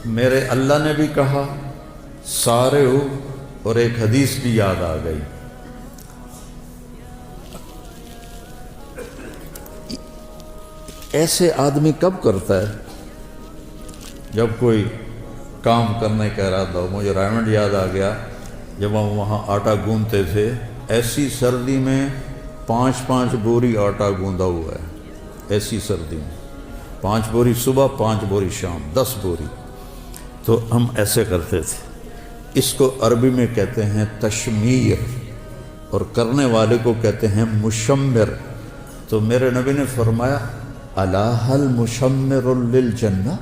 میرے اللہ نے بھی کہا سارے ہو، اور ایک حدیث بھی یاد آ گئی۔ ایسے آدمی کب کرتا ہے؟ جب کوئی کام کرنے کا ارادہ ہو۔ مجھے رائمنڈ یاد آ گیا، جب ہم وہاں آٹا گوندتے تھے، ایسی سردی میں 5 بوری آٹا گوندا ہوا ہے، ایسی سردی میں 5 بوری صبح، 5 بوری شام، 10 بوری۔ تو ہم ایسے کرتے تھے۔ اس کو عربی میں کہتے ہیں تشمیر، اور کرنے والے کو کہتے ہیں مشمر۔ تو میرے نبی نے فرمایا الا هل مشمر للجنہ،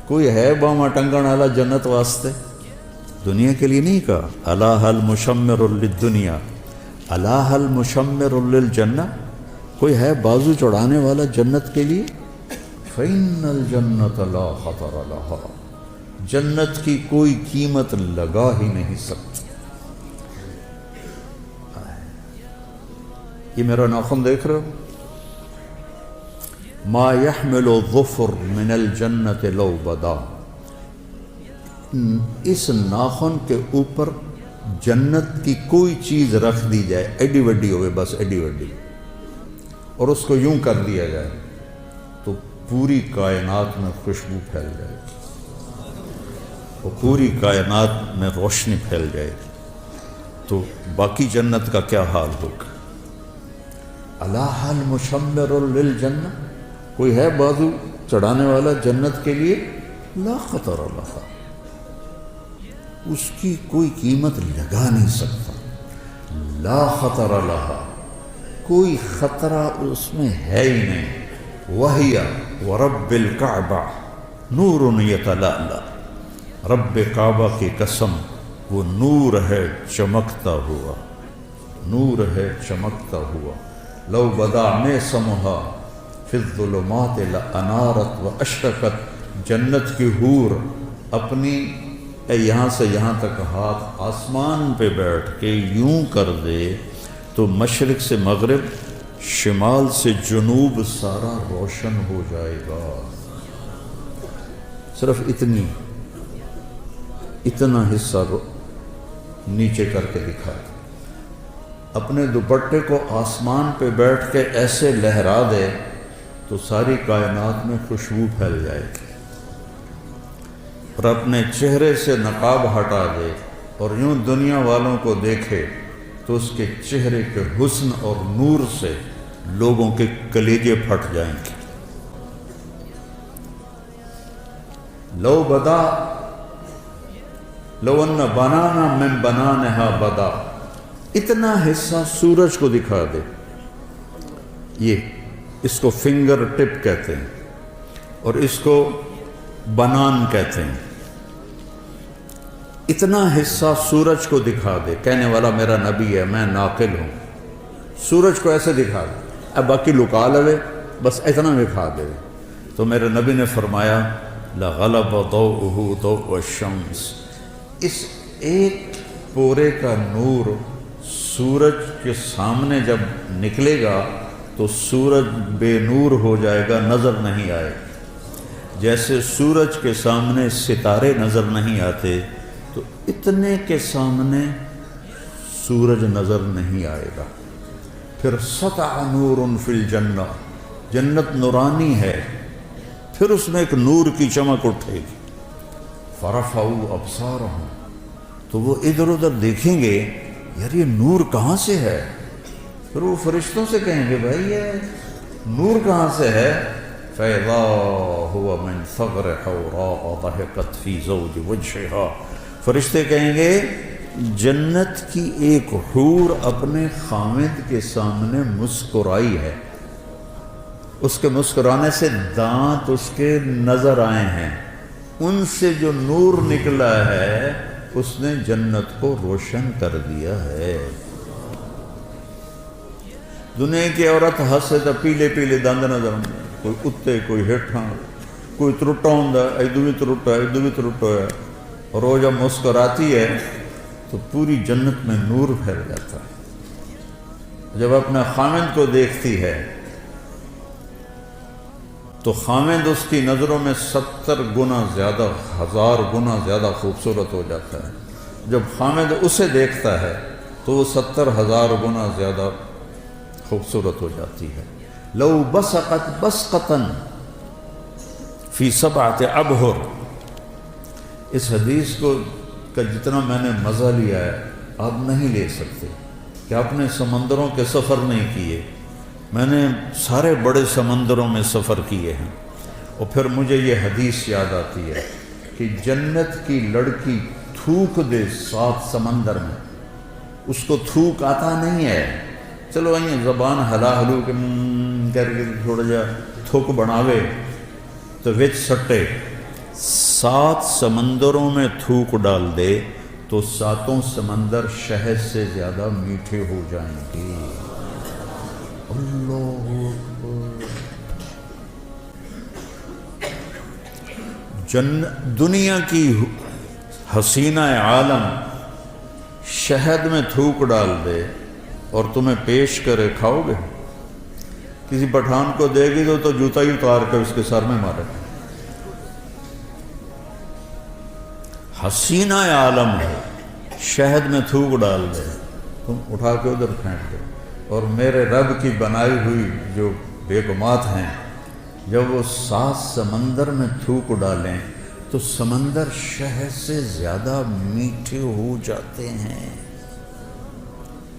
کوئی ہے باما ٹنگن والا جنت واسطے؟ دنیا کے لیے نہیں کہا، الا هل مشمر للدنیا، الا هل مشمر للجنہ، کوئی ہے بازو چڑھانے والا جنت کے لیے؟ فإن الجنة لا خطر لها، جنت کی کوئی قیمت لگا ہی نہیں سکتی۔ یہ میرا ناخن دیکھ رہے ہو؟ ما يحمل الظفر من الجنة لو بدا، اس ناخن کے اوپر جنت کی کوئی چیز رکھ دی جائے، ایڈی وڈی ہوئے، بس ایڈی وڈی، اور اس کو یوں کر دیا جائے تو پوری کائنات میں خوشبو پھیل جائے، اور پوری کائنات میں روشنی پھیل جائے، تو باقی جنت کا کیا حال ہوگا؟ الا هل مشمر للجنہ، کوئی ہے بازو چڑھانے والا جنت کے لیے؟ لا خطر لها، اس کی کوئی قیمت لگا نہیں سکتا۔ لا خطر لها، کوئی خطرہ اس میں ہے ہی نہیں۔ وَهِيَ وَرَبِّ الْكَعْبَةِ نُورٌ يَتَلَأْلَأُ، رب کعبہ کی قسم، وہ نور ہے چمکتا ہوا، نور ہے چمکتا ہوا۔ لو بدا میں سمہا فی الظلمات لانارت و اشرقت، جنت کی حور اپنی یہاں سے یہاں تک ہاتھ آسمان پہ بیٹھ کے یوں کر دے تو مشرق سے مغرب، شمال سے جنوب سارا روشن ہو جائے گا۔ صرف اتنا حصہ نیچے کر کے دکھا، اپنے دوپٹے کو آسمان پہ بیٹھ کے ایسے لہرا دے تو ساری کائنات میں خوشبو پھیل جائے گی، اور اپنے چہرے سے نقاب ہٹا دے اور یوں دنیا والوں کو دیکھے تو اس کے چہرے کے حسن اور نور سے لوگوں کے کلیجے پھٹ جائیں گے۔ لو بدا لو ان بنانا من بنانہا بدا، اتنا حصہ سورج کو دکھا دے، یہ اس کو فنگر ٹپ کہتے ہیں، اور اس کو بنان کہتے ہیں۔ اتنا حصہ سورج کو دکھا دے، کہنے والا میرا نبی ہے، میں ناقل ہوں، سورج کو ایسے دکھا دے، اب باقی لکا لے، بس اتنا دکھا دے۔ تو میرے نبی نے فرمایا لغلب ضوءہ ضوء الشمس، اس ایک پورے کا نور سورج کے سامنے جب نکلے گا تو سورج بے نور ہو جائے گا، نظر نہیں آئے گا۔ جیسے سورج کے سامنے ستارے نظر نہیں آتے، تو اتنے کے سامنے سورج نظر نہیں آئے گا۔ پھر سطع نور فی الجنہ، جنت نورانی ہے، پھر اس میں ایک نور کی چمک اٹھے گی۔ فرفعوا ابصارہم، تو وہ ادھر ادھر دیکھیں گے، یار یہ نور کہاں سے ہے؟ پھر وہ فرشتوں سے کہیں گے بھائی یہ نور کہاں سے ہے؟ فَإِذَا هُوَ مِنْ ثَغْرِ حَوْرَاءَ ضَحِكَتْ فِي زَوْجِ وَجْهِهَا، فرشتے کہیں گے جنت کی ایک حور اپنے خامد کے سامنے مسکرائی ہے، اس کے مسکرانے سے دانت اس کے نظر آئے ہیں، ان سے جو نور نکلا ہے اس نے جنت کو روشن کر دیا ہے۔ دنیا کی عورت ہسے تو پیلے پیلے دند نظر آتے، کوئی اتنے کوئی ہیٹھاں، کوئی ترٹا ہوں، ادو بھی ترٹا ہے، ادو بھی ترٹا ہے، اور وہ جب مسکراتی ہے تو پوری جنت میں نور پھیل جاتا ہے۔ جب اپنے خامد کو دیکھتی ہے تو خامد اس کی نظروں میں 70 گنا زیادہ، 1000 گنا زیادہ خوبصورت ہو جاتا ہے۔ جب خامد اسے دیکھتا ہے تو وہ 70,000 گنا زیادہ خوبصورت ہو جاتی ہے۔ لو بسقت بسقتاً فی 7 ابحر، اس حدیث کو کا جتنا میں نے مزہ لیا ہے آپ نہیں لے سکتے، کہ آپ نے سمندروں کے سفر نہیں کیے، میں نے سارے بڑے سمندروں میں سفر کیے ہیں، اور پھر مجھے یہ حدیث یاد آتی ہے کہ جنت کی لڑکی تھوک دے 7 سمندر میں، اس کو تھوک آتا نہیں ہے، چلو آئیے زبان ہلا ہلو کے کر کے تھوڑا جا تھوک بناوے تو وچ سٹے، 7 سمندروں میں تھوک ڈال دے تو 7 سمندر شہد سے زیادہ میٹھے ہو جائیں گے۔ اللہ اکبر۔ دنیا کی حسینہ عالم شہد میں تھوک ڈال دے اور تمہیں پیش کرے، کھاؤ گے؟ کسی پٹھان کو دے گی تو جوتا ہی اتار کر اس کے سر میں مارے۔ حسینہ عالم ہے، شہد میں تھوک ڈال دے، تم اٹھا کے ادھر پھینک دو۔ اور میرے رب کی بنائی ہوئی جو بیگمات ہیں، جب وہ 7 سمندر میں تھوک ڈالیں تو سمندر شہد سے زیادہ میٹھے ہو جاتے ہیں۔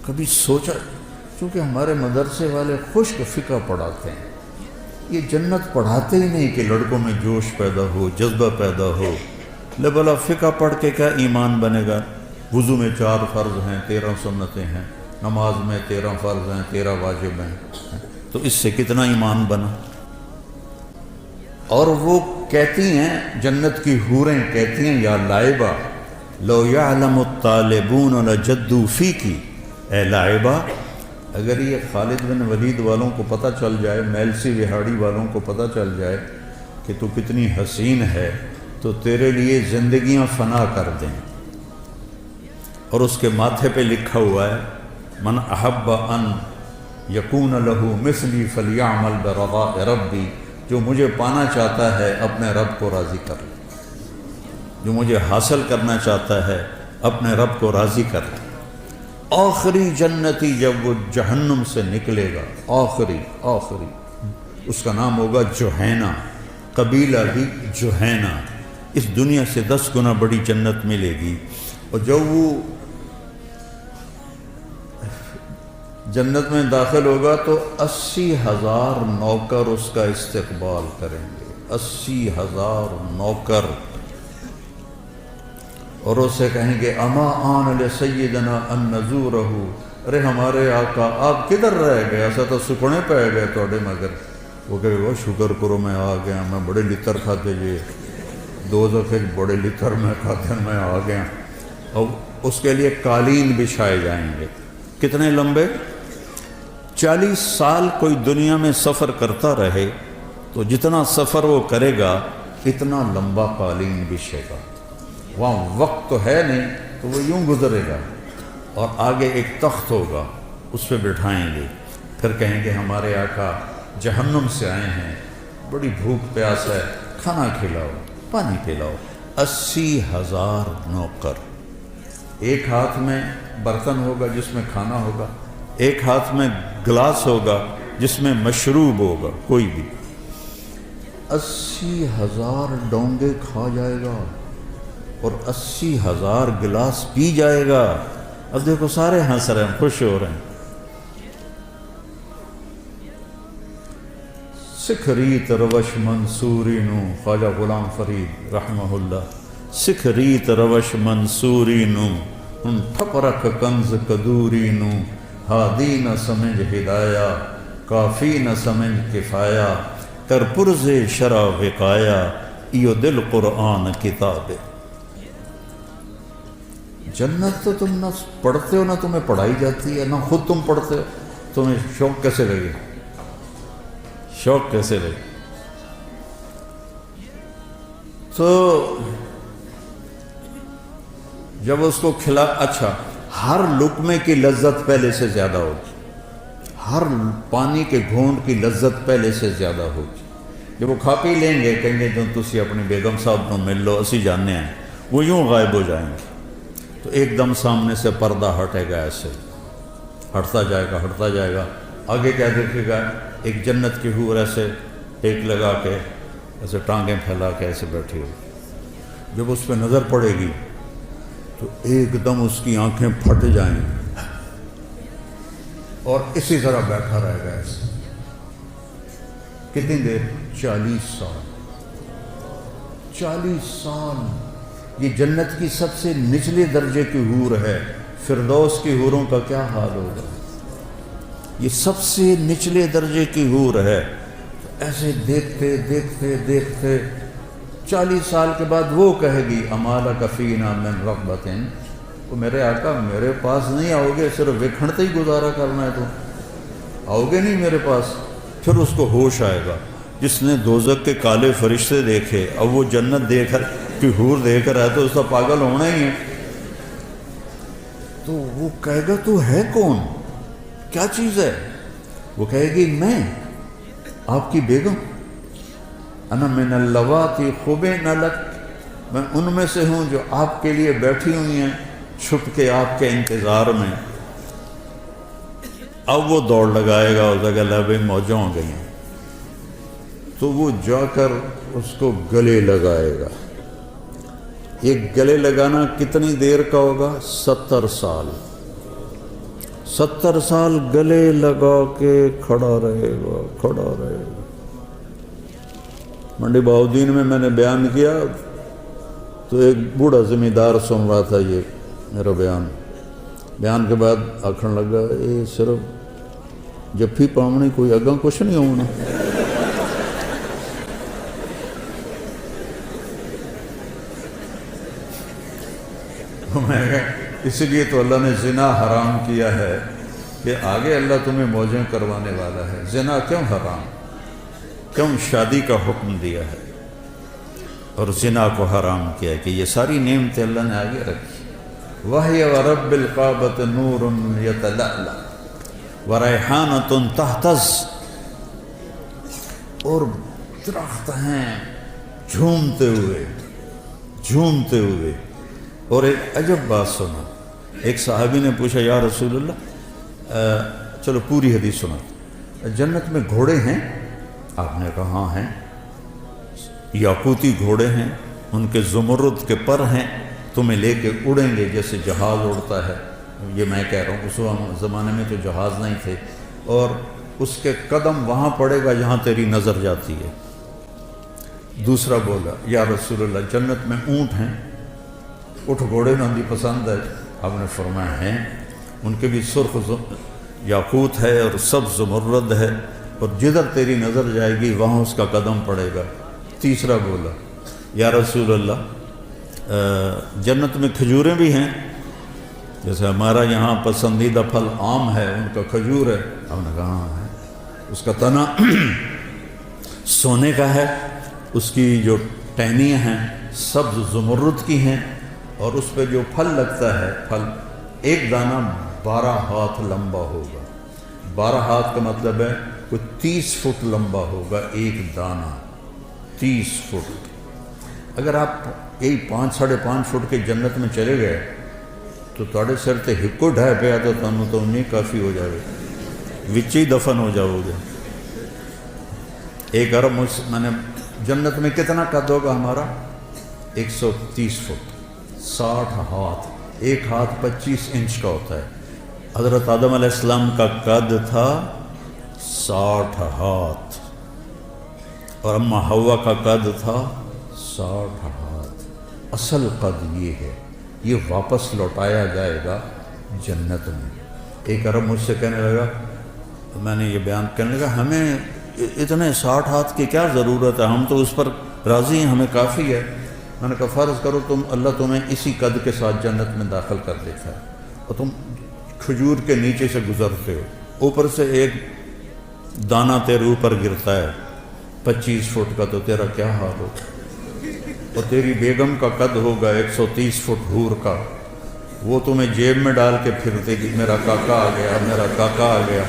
کبھی سوچا؟ چونکہ ہمارے مدرسے والے خشک فقہ پڑھاتے ہیں، یہ جنت پڑھاتے ہی نہیں کہ لڑکوں میں جوش پیدا ہو، جذبہ پیدا ہو۔ لبلا فقہ پڑھ کے کیا ایمان بنے گا؟ وضو میں 4 فرض ہیں، 13 سنتیں ہیں، نماز میں 13 فرض ہیں، 13 واجب ہیں، تو اس سے کتنا ایمان بنا؟ اور وہ کہتی ہیں، جنت کی حوریں کہتی ہیں، یا لائبہ لو یعلم الطالبون لجدوا فیکی، اے لائبہ اگر یہ خالد بن ولید والوں کو پتہ چل جائے، میلسی وہاڑی والوں کو پتہ چل جائے کہ تو کتنی حسین ہے تو تیرے لیے زندگیاں فنا کر دیں۔ اور اس کے ماتھے پہ لکھا ہوا ہے، من احب ان یکون لہ مثلی فلیعمل برضاء ربی، جو مجھے پانا چاہتا ہے اپنے رب کو راضی کر لے، جو مجھے حاصل کرنا چاہتا ہے اپنے رب کو راضی کر لے۔ آخری جنتی جب وہ جہنم سے نکلے گا، آخری اس کا نام ہوگا جوہینہ، قبیلہ بھی جوہینہ، اس دنیا سے 10 گنا بڑی جنت ملے گی۔ اور جب وہ جنت میں داخل ہوگا تو 80,000 نوکر اس کا استقبال کریں گے، 80,000 نوکر، اور اسے کہیں گے اما آن لسیدنا ان نزورہ، ارے ہمارے آقا آپ کدھر رہ گئے، ایسا تو سکنے پہ گئے توڑے مگر۔ وہ کہے وہ شکر کرو میں آ گیا، میں بڑے لتر کھاتے جی، 2 دفعے بڑے لتر میں کھاتے میں آ گیا۔ اور اس کے لیے قالین بچھائے جائیں گے، کتنے لمبے؟ 40 سال کوئی دنیا میں سفر کرتا رہے تو جتنا سفر وہ کرے گا اتنا لمبا قالین بچھے گا۔ وہاں وقت تو ہے نہیں تو وہ یوں گزرے گا، اور آگے ایک تخت ہوگا، اس پہ بٹھائیں گے، پھر کہیں گے ہمارے آقا جہنم سے آئے ہیں، بڑی بھوک پیاس ہے، کھانا کھلاؤ، پانی پلاؤ۔ 80,000 نوکر، ایک ہاتھ میں برتن ہوگا جس میں کھانا ہوگا، ایک ہاتھ میں گلاس ہوگا جس میں مشروب ہوگا، کوئی بھی 80,000 ڈونگے کھا جائے گا اور 80,000 گلاس پی جائے گا۔ اب دیکھو سارے ہنس رہے ہیں، خوش ہو رہے ہیں۔ سکھ ریت روش منصوری نو، خواجہ غلام فرید رحمہ اللہ، سکھ ریت روش منصوری نو، ان ٹھپ رکھ کنز کدوری نو، ہادی نہ سمجھ ہدایہ، کافی نہ سمجھ کفایہ، کر پرز شرع وقایا، ایو دل قرآن کتاب۔ جنت تو تم نہ پڑھتے ہو نہ تمہیں پڑھائی جاتی ہے، نہ خود تم پڑھتے ہو، تمہیں شوق کیسے لگے؟ شوق کیسے لگے؟ تو جب اس کو کھلا، اچھا ہر لقمے کی لذت پہلے سے زیادہ ہوگی، ہر پانی کے گھونٹ کی لذت پہلے سے زیادہ ہوگی، جب وہ کھا پی لیں گے کہیں گے جو تسی اپنی بیگم صاحب کو مل لو اسی جاننے ہیں، وہ یوں غائب ہو جائیں گے۔ تو ایک دم سامنے سے پردہ ہٹے گا، ایسے ہٹتا جائے گا، آگے کیا دیکھے گا؟ ایک جنت کی حور ایسے ایک لگا کے ایسے ٹانگیں پھیلا کے ایسے بیٹھی ہو۔ جب اس پہ نظر پڑے گی تو ایک دم اس کی آنکھیں پھٹ جائیں گی اور اسی طرح بیٹھا رہے گا ایسے۔ کتنی دیر؟ 40 سال۔ 40 سال یہ جنت کی سب سے نچلے درجے کی حور ہے۔ فردوس کی حوروں کا کیا حال ہوگا؟ یہ سب سے نچلے درجے کی حور ہے۔ ایسے دیکھتے دیکھتے دیکھتے 40 سال کے بعد وہ کہے گی امال کفینا من رغبتن، وہ میرے آقا میرے پاس نہیں آؤ گے، صرف وکھڑتے ہی گزارا کرنا ہے، تو آؤ گے نہیں میرے پاس؟ پھر اس کو ہوش آئے گا۔ جس نے دوزخ کے کالے فرشتے دیکھے اب وہ جنت دیکھ کر کہ حور دیکھ رہا ہے تو اس کا پاگل ہونا ہی ہے۔ تو وہ کہے گا تو ہے کون، کیا چیز ہے؟ وہ کہے گی میں آپ کی بیگم، انا من اللواتی خبئن لک، میں ان میں سے ہوں جو آپ کے لیے بیٹھی ہوئی ہیں چھپ کے آپ کے انتظار میں۔ اب وہ دوڑ لگائے گا، اس کا لبیں موجوں ہو گئی ہیں، تو وہ جا کر اس کو گلے لگائے گا۔ یہ گلے لگانا کتنی دیر کا ہوگا؟ 70 سال۔ 70 سال گلے لگا کے کھڑا رہے گا۔ منڈی بہاؤدین میں نے بیان کیا تو ایک بوڑھا زمیندار سن رہا تھا یہ میرا بیان کے بعد آکھن لگا یہ صرف جفی پاؤنی کوئی اگاں کچھ نہیں ہونا۔ میں اس لیے تو اللہ نے زنا حرام کیا ہے کہ آگے اللہ تمہیں موجیں کروانے والا ہے۔ زنا کیوں حرام، کیوں شادی کا حکم دیا ہے اور زنا کو حرام کیا ہے؟ کہ یہ ساری نعمتیں اللہ نے آگے رکھی۔ وَهِيَ وَرَبِّ الْقَعْبَةِ نُورٌ يَتَلَأْلَأُ وَرَيْحَانَةٌ تَهْتَزُّ، اور درخت ہیں جھومتے ہوئے۔ اور ایک عجب بات سنا، ایک صحابی نے پوچھا یا رسول اللہ چلو پوری حدیث سنا، جنت میں گھوڑے ہیں؟ آپ نے کہا ہاں ہیں، یاقوتی گھوڑے ہیں، ان کے زمرد کے پر ہیں، تمہیں لے کے اڑیں گے جیسے جہاز اڑتا ہے۔ یہ میں کہہ رہا ہوں اس زمانے میں تو جہاز نہیں تھے، اور اس کے قدم وہاں پڑے گا جہاں تیری نظر جاتی ہے۔ دوسرا بولا یا رسول اللہ جنت میں اونٹ ہیں؟ اٹھ گھوڑے نندی پسند ہے؟ آپ نے فرمایا ہیں، ان کے بھی سرخ یاقوت ہے اور سبز زمرد ہے، اور جدھر تیری نظر جائے گی وہاں اس کا قدم پڑے گا۔ تیسرا بولا یا رسول اللہ جنت میں کھجوریں بھی ہیں؟ جیسے ہمارا یہاں پسندیدہ پھل آم ہے، ان کا کھجور ہے؟ ہم نے کہا ہاں ہے، اس کا تنا سونے کا ہے، اس کی جو ٹہنیاں ہیں سبز زمرد کی ہیں، اور اس پہ جو پھل لگتا ہے، پھل ایک دانہ 12 ہاتھ لمبا ہوگا۔ 12 ہاتھ کا مطلب ہے کوئی 30 فٹ لمبا ہوگا ایک دانہ، 30 فٹ۔ اگر آپ یہی 5-5.5 فٹ کے جنت میں چلے گئے تو تھوڑے سر تے ہکو ڈھائے پہ تو تمہیں تو انہیں کافی ہو جائے گا، وچ ہی دفن ہو جاؤ گے۔ ایک ارب میں نے جنت میں کتنا قد ہوگا ہمارا؟ 130 فٹ، 60 ہاتھ، ایک ہاتھ 25 انچ کا ہوتا ہے۔ حضرت آدم علیہ السلام کا قد تھا 60 ہاتھ، اور اماں حوا کا قد تھا 60 ہاتھ۔ اصل قد یہ ہے، یہ واپس لوٹایا جائے گا جنت میں۔ ایک عرب مجھ سے کہنے لگا، میں نے یہ بیان کرنے لگا ہمیں اتنے 60 ہاتھ کی کیا ضرورت ہے، ہم تو اس پر راضی ہیں، ہمیں کافی ہے۔ میں نے کہا فرض کرو اللہ تمہیں اسی قد کے ساتھ جنت میں داخل کر دیتا ہے، اور تم کھجور کے نیچے سے گزرتے ہو، اوپر سے ایک دانہ تیرے اوپر گرتا ہے 25 فٹ کا، تو تیرا کیا حال ہوگا؟ اور تیری بیگم کا قد ہوگا 130 فٹ حور کا، وہ تمہیں جیب میں ڈال کے پھرتے گی، میرا کاکا آ گیا، میرا کاکا آ گیا۔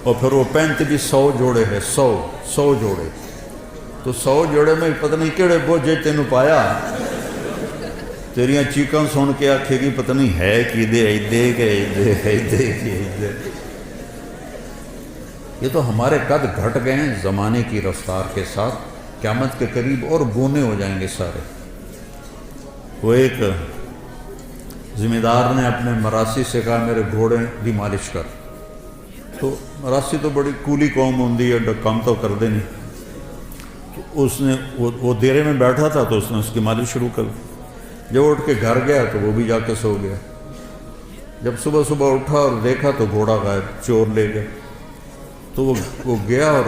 اور پھر وہ پینٹ بھی 100 جوڑے ہے، 100 جوڑے، تو 100 جوڑے میں پتہ نہیں کہڑے بوجھے تینوں پایا، تیریاں چیکاں سن کے آکھے گی پتہ نہیں ہے کی دے ایدے کہ ایدے۔ یہ تو ہمارے قد گھٹ گئے ہیں زمانے کی رفتار کے ساتھ، قیامت کے قریب اور گونے ہو جائیں گے سارے۔ وہ ایک ذمہ دار نے اپنے مراسی سے کہا میرے گھوڑے دی مالش کر، تو مراسی تو بڑی کولی قوم ہوندی ہے، کام تو کر دے نہیں، تو اس نے وہ دیرے میں بیٹھا تھا تو اس نے اس کی مالش شروع کر دی۔ جب اٹھ کے گھر گیا تو وہ بھی جا کے سو گیا۔ جب صبح اٹھا اور دیکھا تو گھوڑا غائب، چور لے گیا۔ تو وہ گیا اور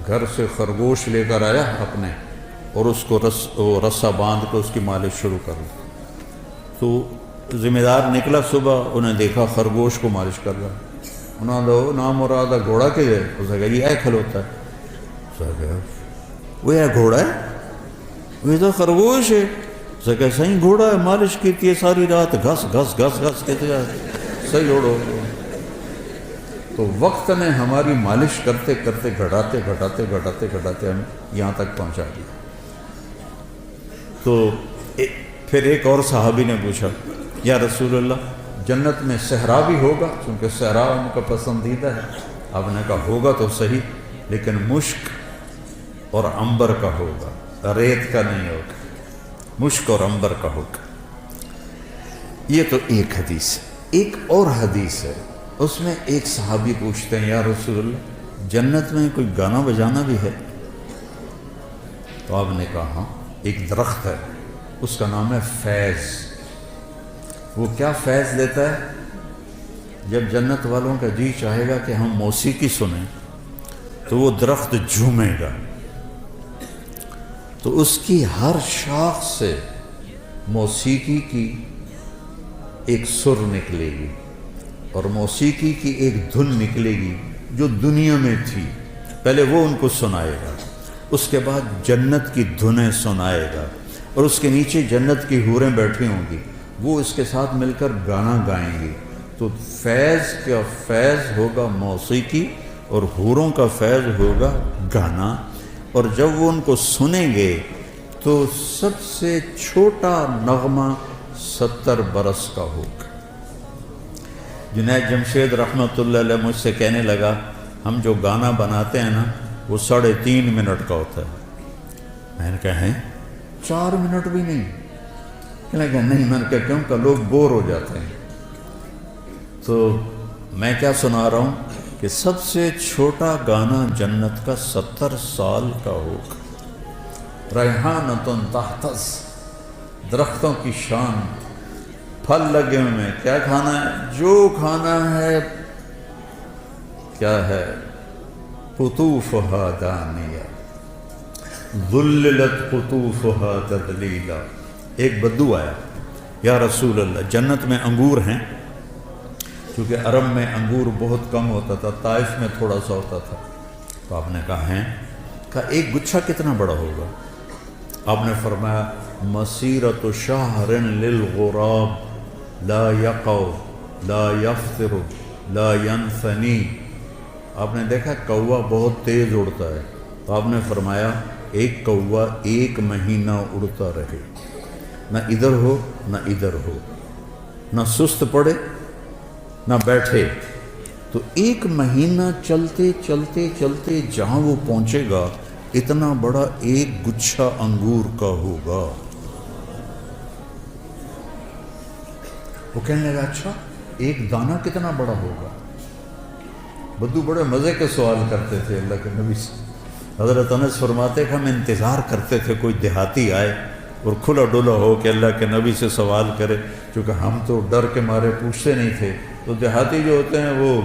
گھر سے خرگوش لے کر آیا اپنے، اور اس کو رسہ باندھ کے اس کی مالش شروع کر دی۔ تو ذمہ دار نکلا صبح، انہیں دیکھا خرگوش کو مالش کر رہا، انہوں نے نام مراد گھوڑا کے ہے، اس نے کہا یہ ہے کھلوتا ہے، اس نے کہا وہ ہے گھوڑا ہے، وہ تو خرگوش ہے، اس نے کہا صحیح گھوڑا ہے، مالش کیتی ہے ساری رات، گھس گھس گھس گھس کہتے ہیں صحیح اوڑو۔ تو وقت نے ہماری مالش کرتے کرتے گھٹاتے ہم یہاں تک پہنچا دیا۔ تو پھر ایک اور صحابی نے پوچھا یا رسول اللہ جنت میں صحرا بھی ہوگا، چونکہ صحرا ان کا پسندیدہ ہے۔ آپ نے کہا ہوگا تو صحیح، لیکن مشک اور عنبر کا ہوگا، ریت کا نہیں ہوگا، مشک اور عنبر کا ہوگا۔ یہ تو ایک حدیث ہے۔ ایک اور حدیث ہے، اس میں ایک صحابی پوچھتے ہیں یا رسول اللہ جنت میں کوئی گانا بجانا بھی ہے؟ تو آپ نے کہا ہاں، ایک درخت ہے، اس کا نام ہے فیض۔ وہ کیا فیض دیتا ہے؟ جب جنت والوں کا جی چاہے گا کہ ہم موسیقی سنیں تو وہ درخت جھومے گا، تو اس کی ہر شاخ سے موسیقی کی ایک سر نکلے گی، اور موسیقی کی ایک دھن نکلے گی جو دنیا میں تھی، پہلے وہ ان کو سنائے گا، اس کے بعد جنت کی دھنیں سنائے گا، اور اس کے نیچے جنت کی حوریں بیٹھی ہوں گی، وہ اس کے ساتھ مل کر گانا گائیں گی۔ تو فیض کا فیض ہوگا موسیقی، اور حوروں کا فیض ہوگا گانا، اور جب وہ ان کو سنیں گے تو سب سے چھوٹا نغمہ 70 برس کا ہوگا۔ جنید جمشید رحمۃ اللہ علیہ مجھ سے کہنے لگا ہم جو گانا بناتے ہیں نا وہ 3.5 منٹ کا ہوتا ہے۔ میں نے کہا ہیں 4 منٹ بھی نہیں؟ کہنے لگا نہیں۔ میں نے کہا کیوں؟ کہ لوگ بور ہو جاتے ہیں۔ تو میں کیا سنا رہا ہوں کہ سب سے چھوٹا گانا جنت کا 70 سال کا ہوگا۔ ریحانۃ تحتز، درختوں کی شان، پھل لگے ہوئے، کیا کھانا ہے؟ جو کھانا ہے کیا ہے؟ قطوفہا دانیہ ذللت قطوفہا تذلیلا۔ ایک بدو آیا یا رسول اللہ جنت میں انگور ہیں، کیونکہ عرب میں انگور بہت کم ہوتا تھا، طائف میں تھوڑا سا ہوتا تھا۔ تو آپ نے کہا ہیں؟ کہا ایک گچھا کتنا بڑا ہوگا؟ آپ نے فرمایا مسیرۃ شہر للغراب لا یقع لا یفطر لا ینثنی۔ آپ نے دیکھا کوا بہت تیز اڑتا ہے، تو آپ نے فرمایا ایک کوا 1 مہینہ اڑتا رہے، نہ ادھر ہو نہ ادھر ہو، نہ سست پڑے نہ بیٹھے، تو 1 مہینہ چلتے چلتے چلتے جہاں وہ پہنچے گا اتنا بڑا ایک گچھا انگور کا ہوگا۔ وہ کہنے لگا اچھا ایک دانہ کتنا بڑا ہوگا؟ بدو بڑے مزے کے سوال کرتے تھے اللہ کے نبی سے۔ حضرت انس فرماتے کہ ہم انتظار کرتے تھے کوئی دیہاتی آئے اور کھلا ڈولا ہو کہ اللہ کے نبی سے سوال کرے، چونکہ ہم تو ڈر کے مارے پوچھتے نہیں تھے۔ تو دیہاتی جو ہوتے ہیں، وہ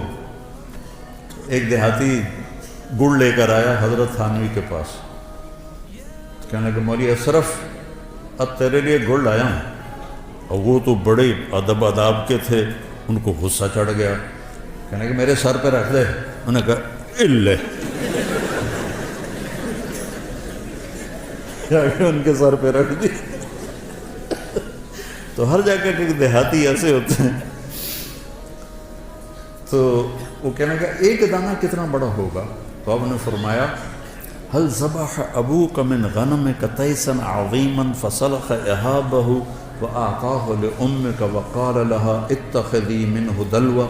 ایک دیہاتی گڑ لے کر آیا حضرت تھانوی کے پاس، کہنے لگا مولوی اشرف اب تیرے لیے گڑ لایا ہوں۔ اور وہ تو بڑے ادب آداب کے تھے، ان کو غصہ چڑھ گیا، کہنے کہ میرے سر پہ رکھ دے۔ انہوں نے کہا اللہ، ان کے سر پہ رکھ دی۔ تو ہر جگہ کے دیہاتی ایسے ہوتے ہیں۔ تو وہ کہنے لگا ایک دانہ کتنا بڑا ہوگا؟ تو آپ نے فرمایا هل ذبح ابوك من غنمك تيسا عظيما فسلخ اهابه واعطاه لامك وقال لها اتخذي منه دلوا،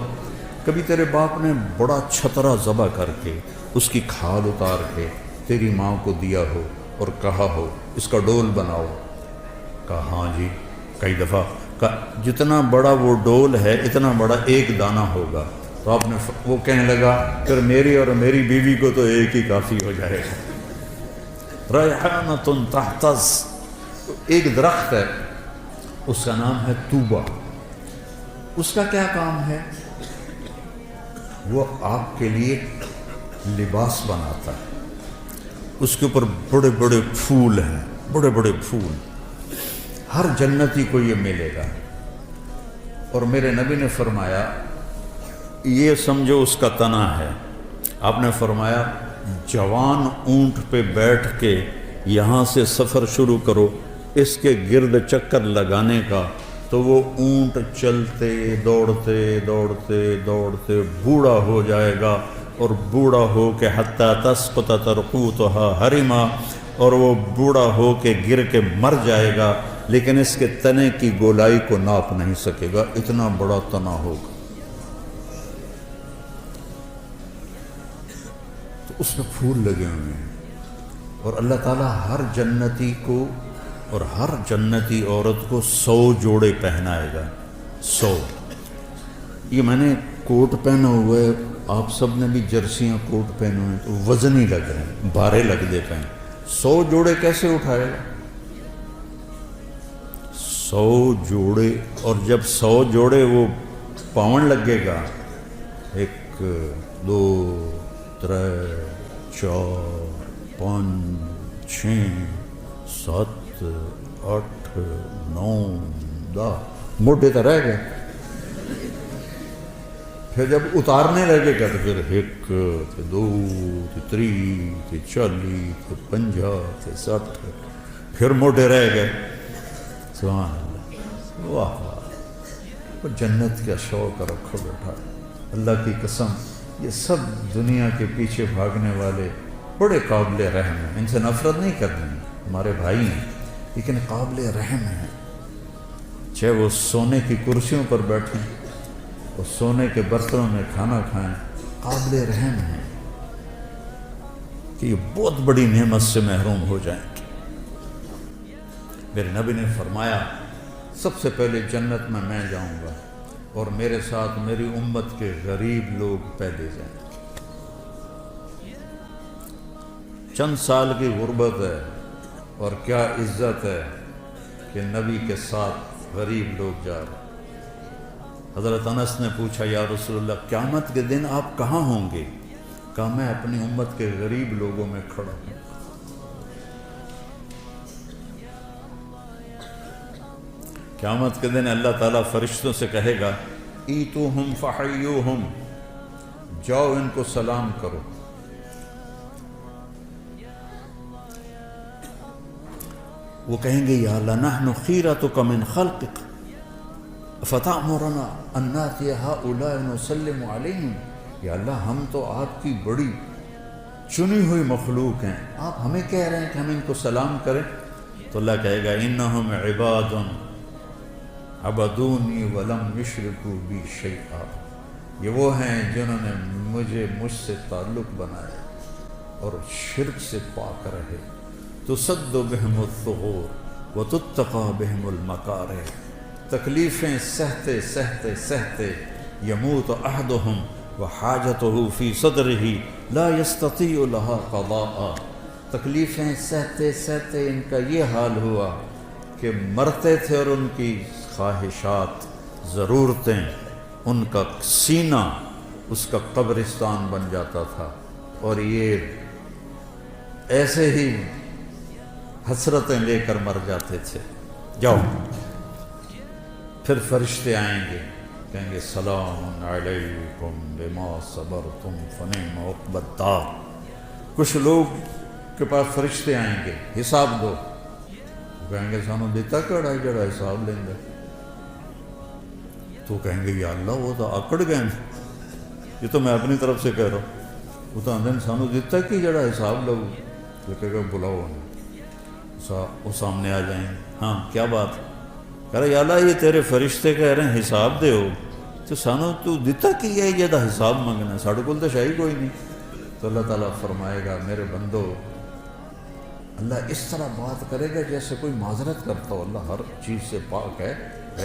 کبھی تیرے باپ نے بڑا چھترا ذبح کر کے اس کی کھال اتار کے تیری ماں کو دیا ہو اور کہا ہو اس کا ڈول بناؤ؟ کہا ہاں جی کئی دفعہ، کہا جتنا بڑا وہ ڈول ہے اتنا بڑا ایک دانہ ہوگا۔ تو آپ نے وہ کہنے لگا پھر میری اور میری بیوی کو تو ایک ہی کافی ہو جائے گا۔ ریحانۃ تحتز، ایک درخت ہے اس کا نام ہے توبہ، اس کا کیا کام ہے؟ وہ آپ کے لیے لباس بناتا ہے، اس کے اوپر بڑے بڑے پھول ہیں، بڑے بڑے پھول، ہر جنتی کو یہ ملے گا۔ اور میرے نبی نے فرمایا یہ سمجھو اس کا تنا ہے۔ آپ نے فرمایا جوان اونٹ پہ بیٹھ کے یہاں سے سفر شروع کرو اس کے گرد چکر لگانے کا، تو وہ اونٹ چلتے دوڑتے دوڑتے دوڑتے بوڑھا ہو جائے گا، اور بوڑھا ہو کے حتیٰ تسقط ترقوتها حرما، اور وہ بوڑھا ہو کے گر کے مر جائے گا، لیکن اس کے تنے کی گولائی کو ناپ نہیں سکے گا، اتنا بڑا تنا ہوگا۔ تو اس میں پھول لگے ہوئے ہیں، اور اللہ تعالیٰ ہر جنتی کو اور ہر جنتی عورت کو 100 جوڑے پہنائے گا، 100۔ یہ میں نے کوٹ پہنا ہوا ہے، آپ سب نے بھی جرسیاں کوٹ پہنے ہوئے ہیں تو وزن ہی لگ رہے ہیں، بھارے لگ دیتے ہیں۔ 100 جوڑے کیسے اٹھائے گا؟ 100 جوڑے، اور جب 100 جوڑے وہ پاؤں لگے گا، 1 2 3 4 5 6 7 8 9 10 موٹے تو رہ گئے۔ پھر جب اتارنے لگے گا تو پھر 1 2 3 40 50 60 پھر موٹے رہ گئے۔ سبحان اللہ، واہ واہ، جنت کا شوق رکھو بیٹھا، اللہ کی قسم یہ سب دنیا کے پیچھے بھاگنے والے بڑے قابل رحم ہیں، ان سے نفرت نہیں کرنی، ہمارے بھائی ہیں لیکن قابل رحم ہیں، چاہے وہ سونے کی کرسیوں پر بیٹھیں اور سونے کے برتنوں میں کھانا کھائیں، قابل رحم ہیں کہ یہ بہت بڑی نعمت سے محروم ہو جائیں گے۔ میرے نبی نے فرمایا سب سے پہلے جنت میں جاؤں گا اور میرے ساتھ میری امت کے غریب لوگ پہلے جائیں گے۔ چند سال کی غربت ہے اور کیا عزت ہے کہ نبی کے ساتھ غریب لوگ جا رہے ہیں۔ حضرت انس نے پوچھا یا رسول اللہ قیامت کے دن آپ کہاں ہوں گے؟ کہا میں اپنی امت کے غریب لوگوں میں کھڑا ہوں۔ قیامت کے دن اللہ تعالیٰ فرشتوں سے کہے گا ایتوہم فحیوہم، جاؤ ان کو سلام کرو۔ وہ کہیں گے یا اللہ نحن خیرتک من خلقک فتأمرنا ان نأتی ہؤلاء نسلم علیہم، یا اللہ ہم تو آپ کی بڑی چنی ہوئی مخلوق ہیں، آپ ہمیں کہہ رہے ہیں کہ ہم ان کو سلام کریں؟ تو اللہ کہے گا انہم عباد عبدونی ولم یشرکوا بی شیئا، یہ وہ ہیں جنہوں نے مجھ سے تعلق بنایا اور شرک سے پاک رہے۔ تسد بہم الثغور وتتقى بہم المکارہ، تکلیفیں سہتے سہتے سہتے یموت احدہم وحاجتہ فی صدرہ لا یستطیع لها قضاء، تکلیفیں سہتے سہتے ان کا یہ حال ہوا کہ مرتے تھے اور ان کی خواہشات ضرورتیں، ان کا سینہ اس کا قبرستان بن جاتا تھا، اور یہ ایسے ہی حسرتیں لے کر مر جاتے تھے۔ جاؤ، پھر فرشتے آئیں گے کہیں گے سلام علیکم بما صبرتم فنعم عقبی الدار۔ کچھ لوگ کے پاس فرشتے آئیں گے حساب دو، کہیں گے سانو دیتا کڑا جڑا حساب لیں گے، تو کہیں گے یا اللہ وہ تو اکڑ گئے، یہ تو میں اپنی طرف سے کہہ رہا ہوں. وہ تو اندر سانو دیتا کہ جڑا حساب لو تو کہے گا بلاؤ وہ سامنے آ جائیں. ہاں کیا بات کہہ رہا یا اللہ یہ تیرے فرشتے کہہ رہے ہیں حساب دے ہو تو سانو تو دیتا کہ یہ دا حساب منگنا ساڑھے کول تو شاہی کوئی نہیں. تو اللہ تعالیٰ فرمائے گا میرے بندو اللہ اس طرح بات کرے گا جیسے کوئی معذرت کرتا ہو. اللہ ہر چیز سے پاک ہے،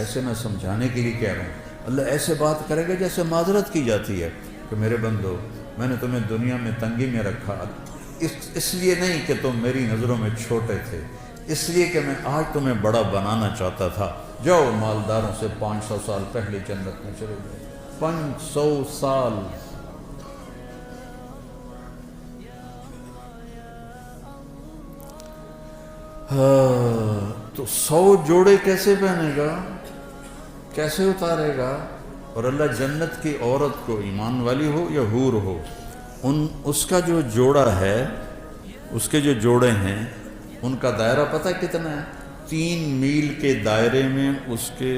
ایسے میں سمجھانے کے لیے کہہ رہا ہوں. اللہ ایسے بات کرے گا جیسے معذرت کی جاتی ہے کہ میرے بندو میں نے تمہیں دنیا میں تنگی میں رکھا اس لیے نہیں کہ تم میری نظروں میں چھوٹے تھے، اس لیے کہ میں آج تمہیں بڑا بنانا چاہتا تھا. جاؤ مالداروں سے 500 سال پہلے جنت میں چلے جاؤ. 500 سال. تو 100 جوڑے کیسے پہنے گا، کیسے اتارے گا؟ اور اللہ جنت کی عورت کو ایمان والی ہو یا حور ہو اس کا جو جوڑا ہے، اس کے جو جوڑے ہیں ان کا دائرہ پتہ کتنا ہے؟ 3 میل کے دائرے میں اس کے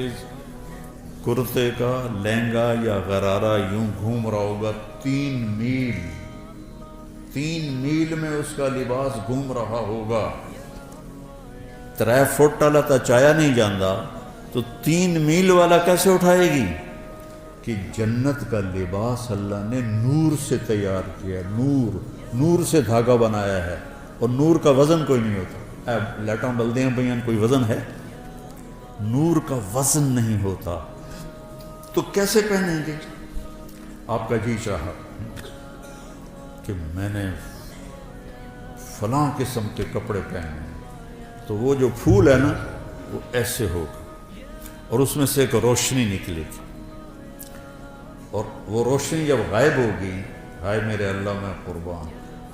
کرتے کا لہنگا یا غرارہ یوں گھوم رہا ہوگا. 3 میل میں اس کا لباس گھوم رہا ہوگا. 3 فٹ والا تو چایا نہیں جاندہ تو 3 میل والا کیسے اٹھائے گی؟ کہ جنت کا لباس اللہ نے نور سے تیار کیا. نور سے دھاگا بنایا ہے اور نور کا وزن کوئی نہیں ہوتا. لیٹاں بلدیاں بیان کوئی وزن ہے؟ نور کا وزن نہیں ہوتا. تو کیسے پہنیں گے؟ آپ کا جی چاہا کہ میں نے فلاں قسم کے کپڑے پہنے تو وہ جو پھول ہے نا وہ ایسے ہوگا اور اس میں سے ایک روشنی نکلے گی اور وہ روشنی جب غائب ہوگی، ہائے میرے اللہ میں قربان،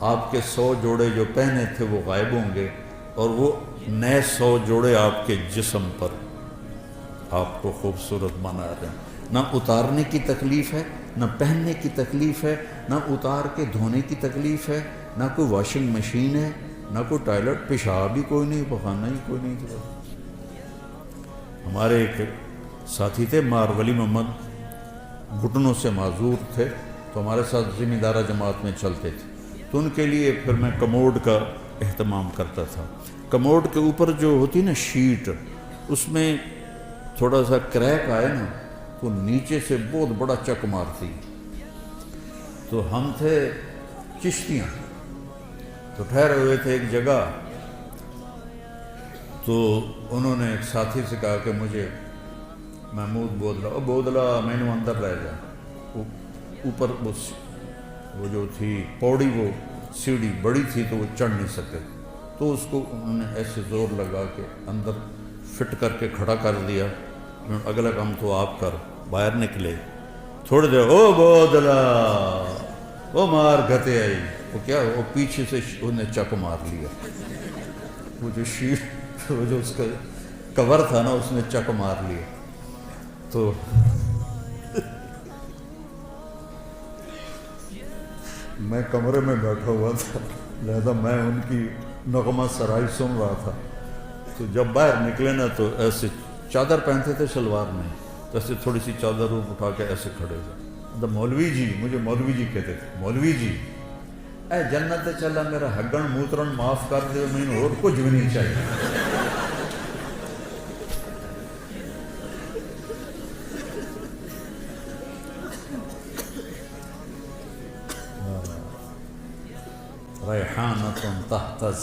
آپ کے 100 جوڑے جو پہنے تھے وہ غائب ہوں گے اور وہ نئے 100 جوڑے آپ کے جسم پر آپ کو خوبصورت بنا رہے ہیں. نہ اتارنے کی تکلیف ہے، نہ پہننے کی تکلیف ہے، نہ اتار کے دھونے کی تکلیف ہے، نہ کوئی واشنگ مشین ہے، نہ کوئی ٹوائلٹ، پیشاب ہی کوئی نہیں، پخانہ ہی کوئی نہیں. ہمارے ایک ساتھی تھے مار ولی محمد، گھٹنوں سے معذور تھے تو ہمارے ساتھ ذمہ دارہ جماعت میں چلتے تھے. تو ان کے لیے پھر میں کموڈ کا اہتمام کرتا تھا. کموڈ کے اوپر جو ہوتی نا شیٹ، اس میں تھوڑا سا کریک آئے نا تو نیچے سے بہت بڑا چک مارتی. تو ہم تھے چشتیاں، تو ٹھہرے ہوئے تھے ایک جگہ. تو انہوں نے ایک ساتھی سے کہا کہ مجھے محمود بودلا میں نے اندر رہ جا. اوپر وہ جو تھی پوڑی، وہ سیڑھی بڑی تھی تو وہ چڑھ نہیں سکے. تو اس کو انہوں نے ایسے زور لگا کے اندر فٹ کر کے کھڑا کر دیا. اگلا کام تو آپ کر. باہر نکلے تھوڑی دیر، او بودلا وہ مار گھتے آئی. وہ کیا، وہ پیچھے سے انہیں چک مار لیا. وہ جو شیٹ، وہ جو اس کا کور تھا نا، اس نے چک مار لیا. تو میں کمرے میں بیٹھا ہوا تھا، لہذا میں ان کی نغمہ سرائی سن رہا تھا. تو جب باہر نکلے نا تو ایسے چادر پہنتے تھے شلوار میں، تو ایسے تھوڑی سی چادر روپ اٹھا کے ایسے کھڑے تھے. مولوی جی، مجھے مولوی جی کہتے تھے، مولوی جی اے جنت چلا میرا ہگن موترن معاف کر دے، مجھے اور کچھ بھی نہیں چاہیے. ریحانۃ تہتز،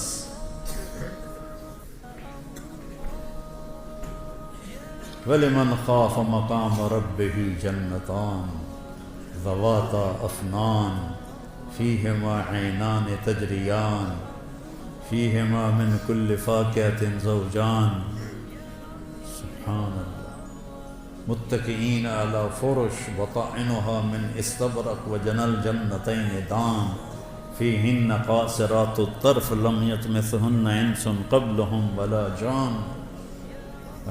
وَلِمَنْ خَافَ مَقَامَ رَبِّهِ جَنَّتَانِ ذَوَاتَا أَفْنَانٍ فِيهِمَا عَيْنَانِ تَجْرِيَانِ فِيهِمَا مِنْ كُلِّ فَاكِهَةٍ زَوْجَانِ. سبحان اللہ. متکئین علی فرش بطائنها من استبرق وجنى الجنتين دان فيهن قاصرات الطرف لم يطمثهن انس قبلهم ولا جان.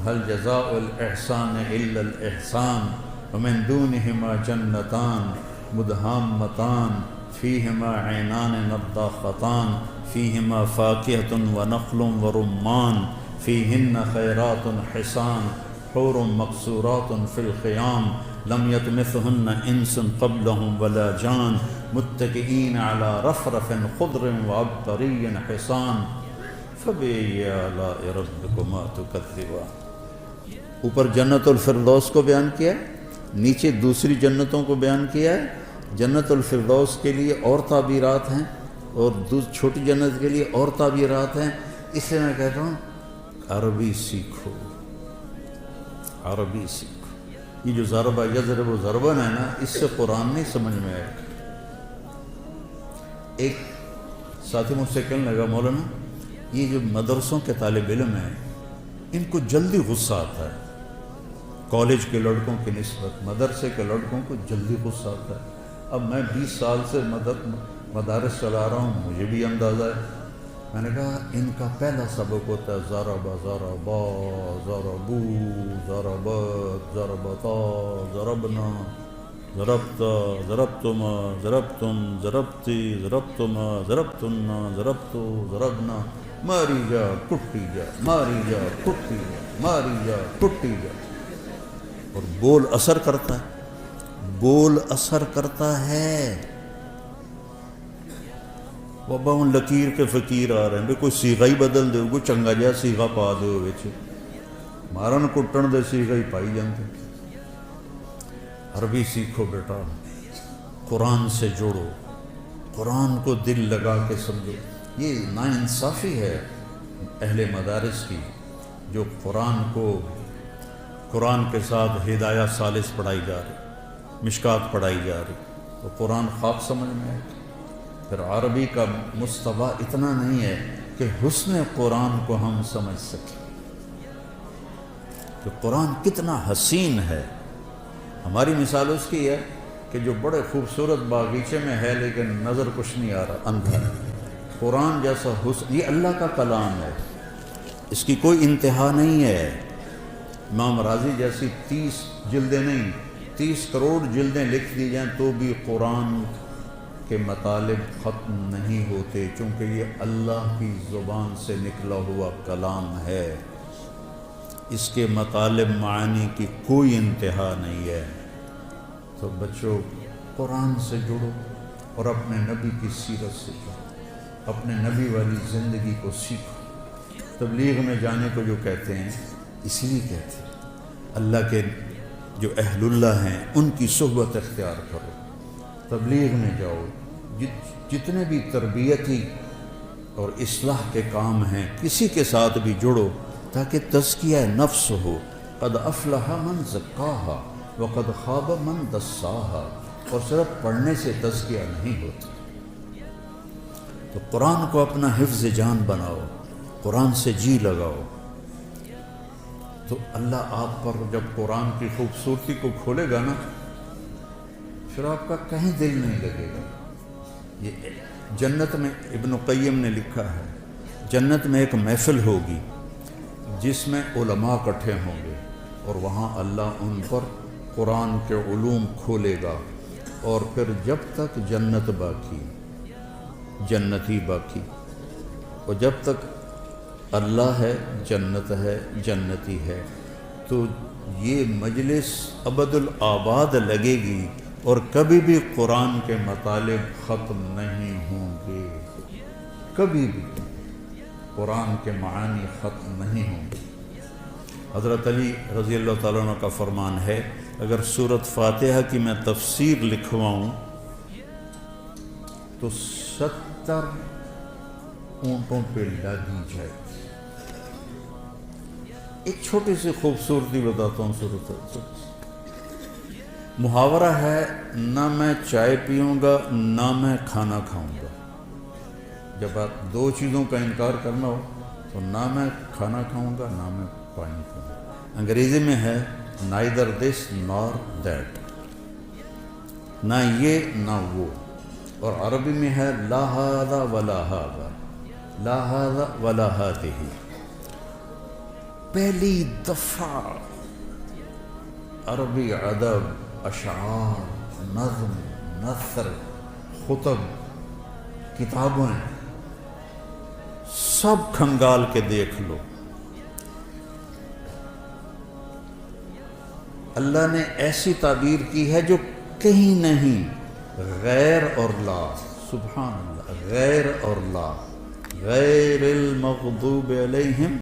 هل جزاء الإحسان إلا الإحسان ومن دونهما جنتان مدهامتان فيهما عينان نضاختان فيهما فاكهة ونخل ورمان فيهن خيرات حسان حور مقصورات فی الخیام لم یطمثہن انس قبلہم ولا جان متکئین علی رفرف خضر وعبقری حصان فبأی آلاء ربکما تکذبان۔ اوپر جنت الفردوس کو بیان کیا ہے، نیچے دوسری جنتوں کو بیان کیا ہے۔ جنت الفردوس کے لیے اور تعبیرات ہیں اور چھوٹی جنت کے لیے اور تعبیرات ہیں۔ اس سے میں کہتا ہوں عربی سیکھو، عربی سیکھو۔ یہ جو ضربہ یضرب و ضربن ہے نا، اس سے قرآن نہیں سمجھ میں آئے گا۔ ایک ساتھی مجھ سے کہنے لگا مولانا یہ جو مدرسوں کے طالب علم ہیں ان کو جلدی غصہ آتا ہے، کالج کے لڑکوں کی نسبت مدرسے کے لڑکوں کو جلدی غصہ آتا ہے۔ اب میں 20 سال سے مدارس چلا رہا ہوں، مجھے بھی اندازہ ہے۔ میں نے کہا ان کا پہلا سبق ہوتا ہے ضربا ضربا ضربو ضربت ضربتا ضربنا ضربتا ضربتما ضربتم ضربتی ضربتما ضربتنا ضربتو ضربنا ماری جا کٹی جا ماری جا کٹی جا ماری جا کٹی جا۔ اور بول اثر کرتا ہے، بول اثر کرتا ہے۔ بابا ہوں لکیر کے فقیر آ رہے ہیں، کوئی سیغہ ہی بدل دے، کوئی چنگا جہا سیغہ پا دے وچ، مارن کٹن دے سیغہ ہی پائی جاندے۔ عربی سیکھو بیٹا، قرآن سے جوڑو، قرآن کو دل لگا کے سمجھو۔ یہ ناانصافی ہے اہل مدارس کی جو قرآن کے ساتھ ہدایہ ثالث پڑھائی جا رہی، مشکات پڑھائی جا رہی، تو قرآن خواب سمجھ میں آئے۔ پھر عربی کا مستویٰ اتنا نہیں ہے کہ حسن قرآن کو ہم سمجھ سکیں کہ قرآن کتنا حسین ہے۔ ہماری مثال اس کی ہے کہ جو بڑے خوبصورت باغیچے میں ہے لیکن نظر کچھ نہیں آ رہا، اندھا ہے۔ قرآن جیسا حسن، یہ اللہ کا کلام ہے، اس کی کوئی انتہا نہیں ہے۔ امام راضی جیسی 30 جلدیں نہیں، 30 کروڑ جلدیں لکھ دی جائیں تو بھی قرآن کے مطالب ختم نہیں ہوتے، چونکہ یہ اللہ کی زبان سے نکلا ہوا کلام ہے۔ اس کے مطالب معانی کی کوئی انتہا نہیں ہے۔ تو بچوں قرآن سے جڑو اور اپنے نبی کی سیرت سے جڑو، اپنے نبی والی زندگی کو سیکھو۔ تبلیغ میں جانے کو جو کہتے ہیں اسی لیے کہتے ہیں اللہ کے جو اہل اللہ ہیں ان کی صحبت اختیار کرو، تبلیغ میں جاؤ، جتنے بھی تربیتی اور اصلاح کے کام ہیں کسی کے ساتھ بھی جڑو تاکہ تزکیہ نفس ہو۔ قد افلح من زکاہا وقد خاب من دساہا۔ اور صرف پڑھنے سے تزکیہ نہیں ہوتا۔ تو قرآن کو اپنا حفظ جان بناؤ، قرآن سے جی لگاؤ، تو اللہ آپ پر جب قرآن کی خوبصورتی کو کھولے گا نا، پھر آپ کا کہیں دل نہیں لگے گا۔ یہ جنت میں ابن قیم نے لکھا ہے، جنت میں ایک محفل ہوگی جس میں علماء اکٹھے ہوں گے اور وہاں اللہ ان پر قرآن کے علوم کھولے گا، اور پھر جب تک جنت باقی، جنتی باقی، اور جب تک اللہ ہے، جنت ہے، جنتی ہے، تو یہ مجلس ابد الآباد لگے گی اور کبھی بھی قرآن کے مطالب ختم نہیں ہوں گے، کبھی بھی قرآن کے معانی ختم نہیں ہوں گے۔ حضرت علی رضی اللہ تعالیٰ عنہ کا فرمان ہے اگر سورۃ فاتحہ کی میں تفسیر لکھواؤں تو 70 اونٹوں پہ لادی جائے۔ ایک چھوٹی سی خوبصورتی بتاتا ہوں سورۃ محاورہ ہے، نہ میں چائے پیوں گا نہ میں کھانا کھاؤں گا۔ جب آپ دو چیزوں کا انکار کرنا ہو تو نہ میں کھانا کھاؤں گا نہ میں پانی پیوں گا۔ انگریزی میں ہے neither this nor that، نہ یہ نہ وہ، اور عربی میں ہے لا هذا ولا هذا، لا هذا ولا هذه۔ پہلی دفعہ عربی ادب، اشعار، نظم، نثر، خطب، کتابیں سب کھنگال کے دیکھ لو، اللہ نے ایسی تعبیر کی ہے جو کہیں نہیں، غیر اور لا، سبحان اللہ، غیر اور لا، غیر المغضوب علیہم